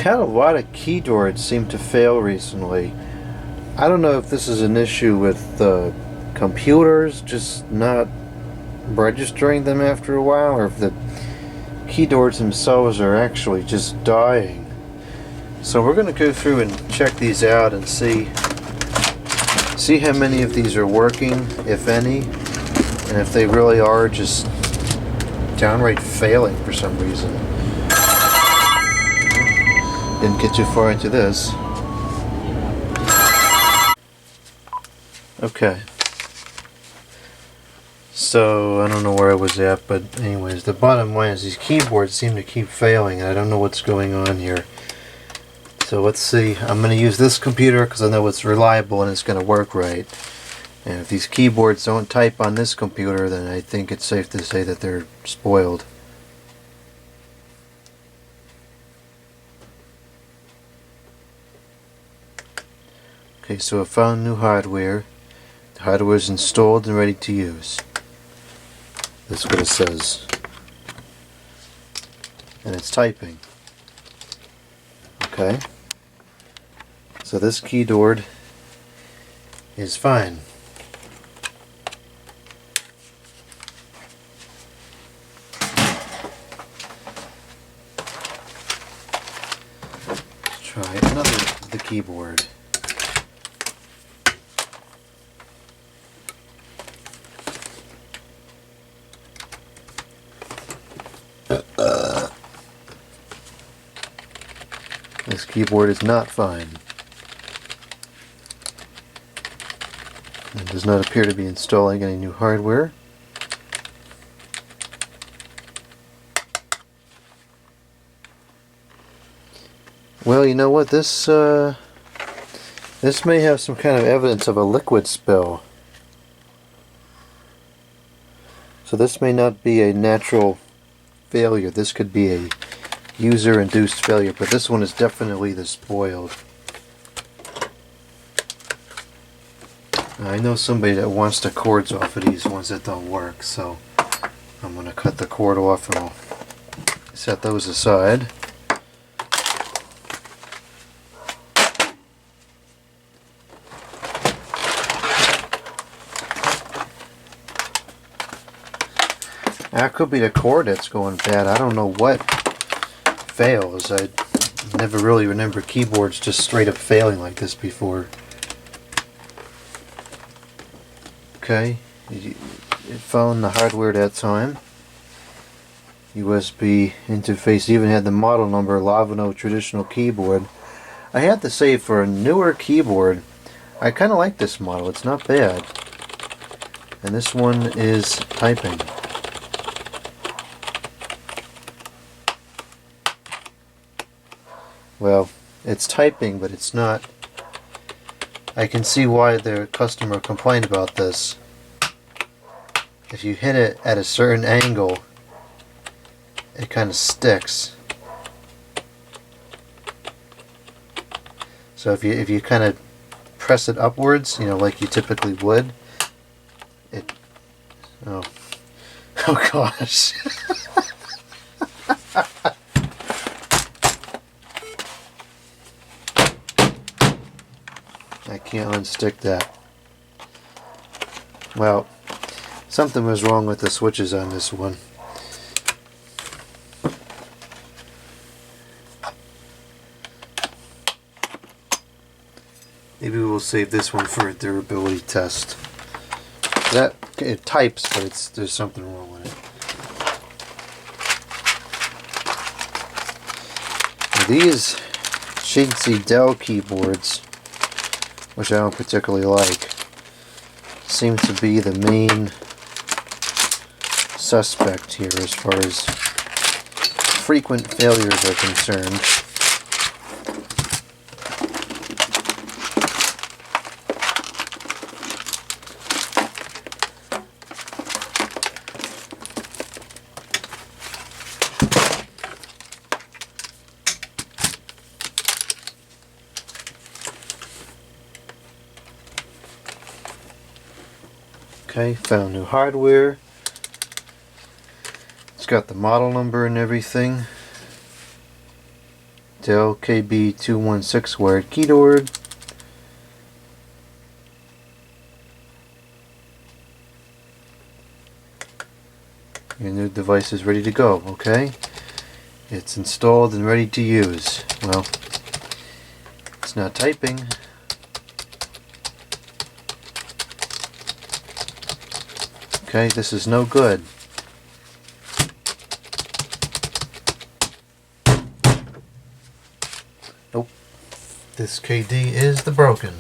had a lot of keyboards seem to fail recently. I don't know if this is an issue with the computers just not registering them after a while, or if the keyboards themselves are actually just dying. So we're going to go through and check these out and see how many of these are working, if any, and if they really are just downright failing for some reason. Didn't get too far into this. Okay. So, I don't know where I was at, but anyways, the bottom line is these keyboards seem to keep failing, and I don't know what's going on here. So let's see. I'm going to use this computer because I know it's reliable and it's going to work right. And if these keyboards don't type on this computer, then I think it's safe to say that they're spoiled. Okay, so I found new hardware. The hardware is installed and ready to use. That's what it says. And it's typing. Okay. So this keyboard is fine. Let's try another of the keyboard. This keyboard is not fine. It does not appear to be installing any new hardware. Well, you know what? This may have some kind of evidence of a liquid spill. So this may not be a natural failure. This could be a user-induced failure, but this one is definitely the spoiled. I know somebody that wants the cords off of these ones that don't work, so I'm going to cut the cord off and I'll set those aside. That could be the cord that's going bad. I don't know what fails. I never really remember keyboards just straight up failing like this before. Okay, it found the hardware that time. USB interface even had the model number, Lavino traditional keyboard. I have to say, for a newer keyboard, I kind of like this model. It's not bad. And this one is typing. Well, it's typing, but it's not. I can see why the customer complained about this. If you hit it at a certain angle, it kind of sticks. So if you kind of press it upwards, you know, like you typically would, it. Oh, oh gosh. I can't unstick that. Well, something was wrong with the switches on this one. Maybe we'll save this one for a durability test. That it types, but there's something wrong with it. Now these chintzy Dell keyboards, which I don't particularly like, seem to be the main suspect here as far as frequent failures are concerned. Okay, found new hardware. It's got the model number and everything. Dell KB216 wired keyboard. Your new device is ready to go, okay? It's installed and ready to use. Well, it's not typing. Okay, this is no good. Nope. This KD is the broken.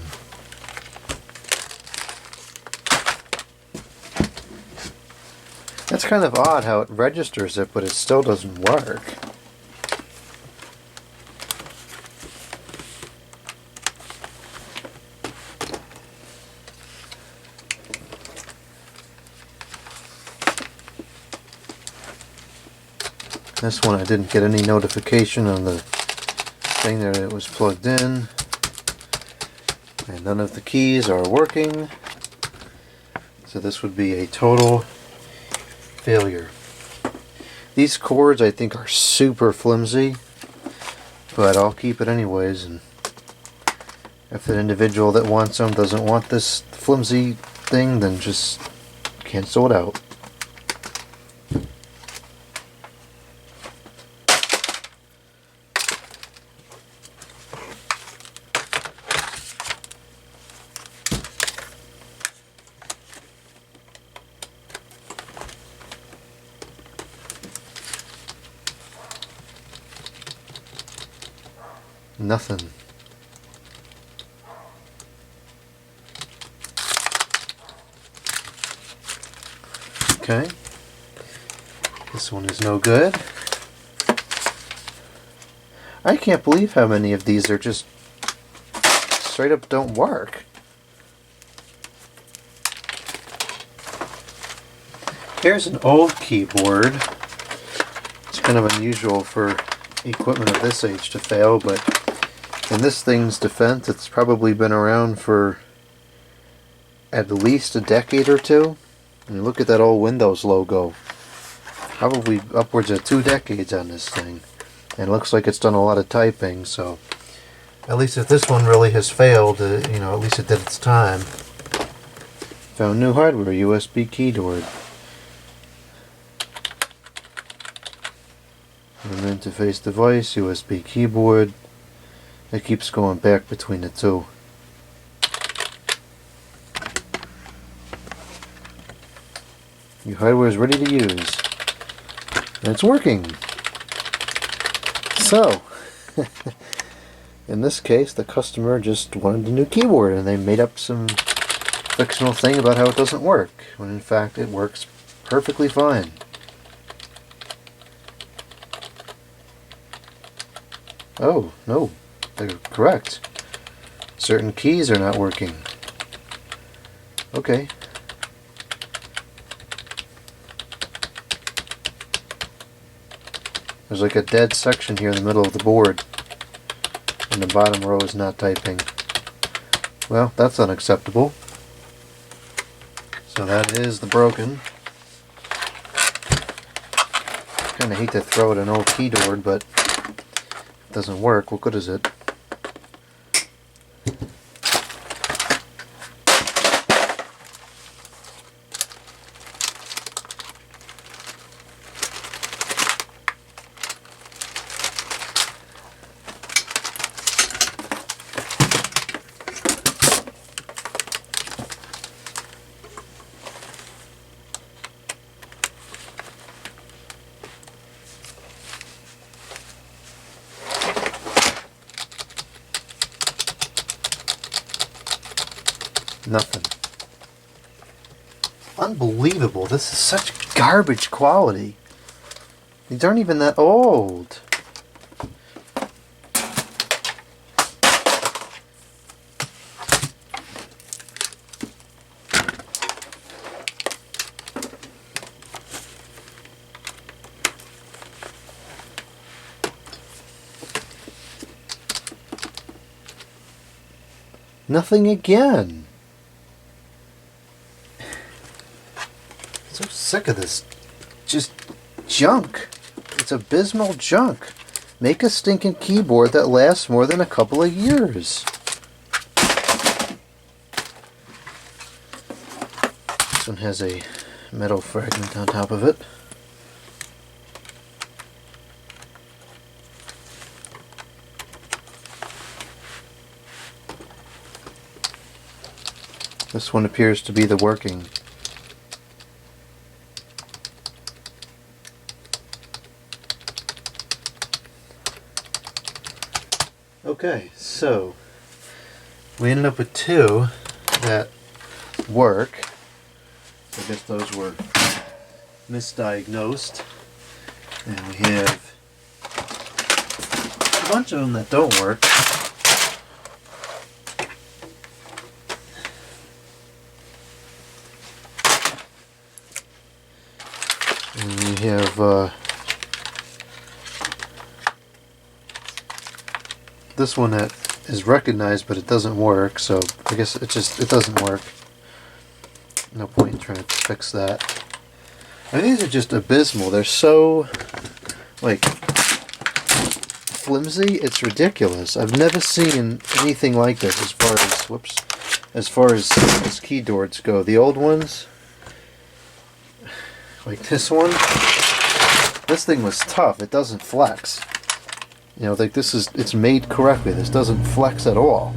That's kind of odd how it registers it, but it still doesn't work. This one I didn't get any notification on the thing that it was plugged in, and none of the keys are working, so this would be a total failure. These cords I think are super flimsy, but I'll keep it anyways, and if the individual that wants them doesn't want this flimsy thing, then just cancel it out. Nothing. Okay. This one is no good. I can't believe how many of these are just straight up don't work. Here's an old keyboard. It's kind of unusual for equipment of this age to fail, but in this thing's defense, it's probably been around for at least a decade or two. And look at that old Windows logo. Probably upwards of 2 decades on this thing. And it looks like it's done a lot of typing, so at least if this one really has failed, you know, at least it did its time. Found new hardware, USB keyboard. An interface device, USB keyboard. It keeps going back between the two. Your hardware is ready to use. And it's working. So, in this case, the customer just wanted a new keyboard and they made up some fictional thing about how it doesn't work, when in fact it works perfectly fine. Oh, no. They're correct. Certain keys are not working. Okay. There's like a dead section here in the middle of the board, and the bottom row is not typing. Well, that's unacceptable. So that is the broken. Kinda hate to throw at an old keyboard, but it doesn't work. What good is it? Nothing. Unbelievable. This is such garbage quality. These aren't even that old. Nothing again. So sick of this just junk. It's abysmal junk. Make a stinking keyboard that lasts more than a couple of years. This one has a metal fragment on top of it. This one appears to be the working. Okay, so we ended up with two that work. I guess those were misdiagnosed. And we have a bunch of them that don't work. And we have this one that is recognized, but it doesn't work, so I guess it doesn't work. No point in trying to fix that. I mean, these are just abysmal. They're so, like, flimsy, it's ridiculous. I've never seen anything like this as far as keyboards go. The old ones, like this one, this thing was tough. It doesn't flex. You know, like it's made correctly. This doesn't flex at all.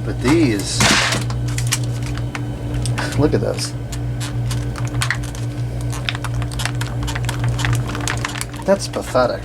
But these, look at this. That's pathetic.